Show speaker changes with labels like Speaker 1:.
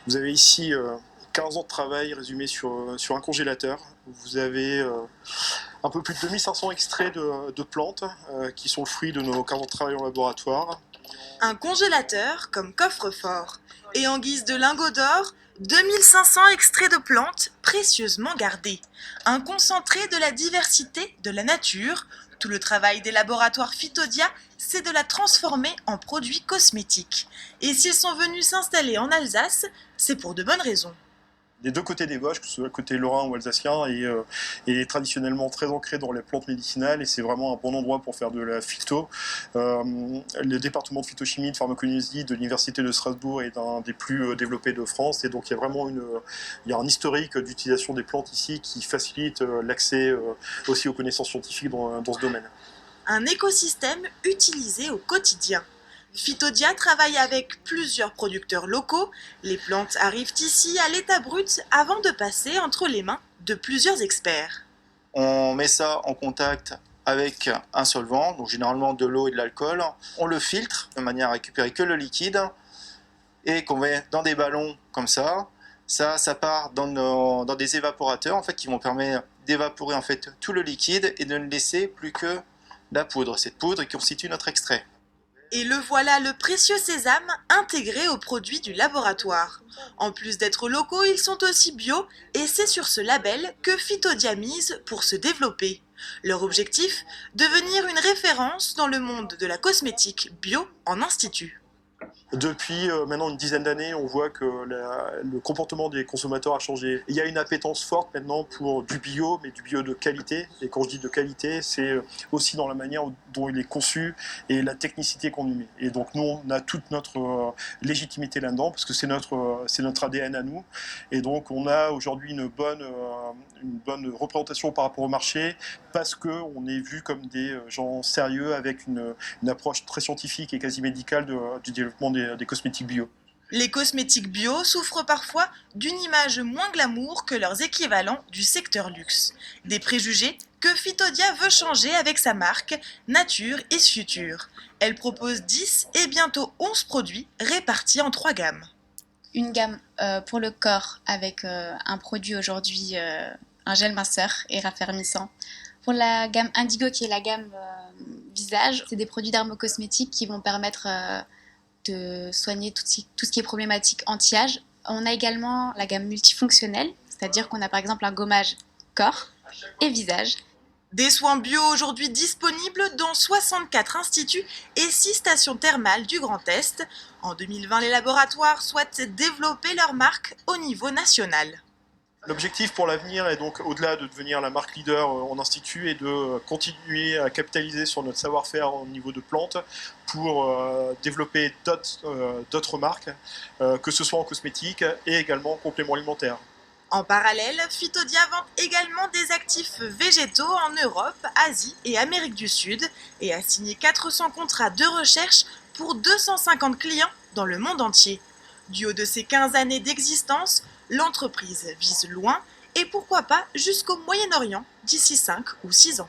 Speaker 1: Vous avez ici 15 ans de travail résumé sur un congélateur. Vous avez un peu plus de 2500 extraits de plantes qui sont le fruit de nos 15 ans de travail en laboratoire.
Speaker 2: Un congélateur comme coffre-fort. Et en guise de lingots d'or, 2500 extraits de plantes précieusement gardés. Un concentré de la diversité de la nature. Tout le travail des laboratoires Phytodia, c'est de la transformer en produits cosmétiques. Et s'ils sont venus s'installer en Alsace, c'est pour de bonnes raisons.
Speaker 1: Des deux côtés des Vosges, que ce soit le côté lorrain ou alsacien, est traditionnellement très ancré dans les plantes médicinales et c'est vraiment un bon endroit pour faire de la phyto. Le département de phytochimie, de pharmacognosie de l'université de Strasbourg est un des plus développés de France et donc il y a vraiment il y a un historique d'utilisation des plantes ici qui facilite l'accès aussi aux connaissances scientifiques dans ce domaine.
Speaker 2: Un écosystème utilisé au quotidien. Phytodia travaille avec plusieurs producteurs locaux. Les plantes arrivent ici à l'état brut avant de passer entre les mains de plusieurs experts.
Speaker 3: On met ça en contact avec un solvant, donc généralement de l'eau et de l'alcool. On le filtre de manière à récupérer que le liquide et qu'on met dans des ballons comme ça. Ça part dans des évaporateurs en fait, qui vont permettre d'évaporer en fait, tout le liquide et de ne laisser plus que la poudre. Cette poudre qui constitue notre extrait.
Speaker 2: Et le voilà, le précieux sésame intégré aux produits du laboratoire. En plus d'être locaux, ils sont aussi bio et c'est sur ce label que Phytodia mise pour se développer. Leur objectif, devenir une référence dans le monde de la cosmétique bio en institut.
Speaker 1: Depuis maintenant une dizaine d'années, on voit que le comportement des consommateurs a changé. Il y a une appétence forte maintenant pour du bio, mais du bio de qualité. Et quand je dis de qualité, c'est aussi dans la manière dont il est conçu et la technicité qu'on y met. Et donc nous, on a toute notre légitimité là-dedans, parce que c'est notre ADN à nous. Et donc on a aujourd'hui une bonne représentation par rapport au marché, parce qu'on est vu comme des gens sérieux avec une approche très scientifique et quasi médicale du développement des cosmétiques bio.
Speaker 2: Les cosmétiques bio souffrent parfois d'une image moins glamour que leurs équivalents du secteur luxe. Des préjugés que Phytodia veut changer avec sa marque Nature is Future. Elle propose 10 et bientôt 11 produits répartis en 3 gammes.
Speaker 4: Une gamme pour le corps avec un produit aujourd'hui, un gel minceur et raffermissant. Pour la gamme Indigo qui est la gamme visage, c'est des produits dermocosmétiques qui vont permettre de soigner tout ce qui est problématique anti-âge. On a également la gamme multifonctionnelle, c'est-à-dire qu'on a par exemple un gommage corps et visage.
Speaker 2: Des soins bio aujourd'hui disponibles dans 64 instituts et 6 stations thermales du Grand Est. En 2020, les laboratoires souhaitent développer leur marque au niveau national.
Speaker 1: L'objectif pour l'avenir est donc, au-delà de devenir la marque leader en institut, et de continuer à capitaliser sur notre savoir-faire au niveau de plantes pour développer d'autres marques, que ce soit en cosmétique et également en complément alimentaire.
Speaker 2: En parallèle, Phytodia vend également des actifs végétaux en Europe, Asie et Amérique du Sud et a signé 400 contrats de recherche pour 250 clients dans le monde entier. Du haut de ses 15 années d'existence, l'entreprise vise loin et pourquoi pas jusqu'au Moyen-Orient d'ici 5 ou 6 ans.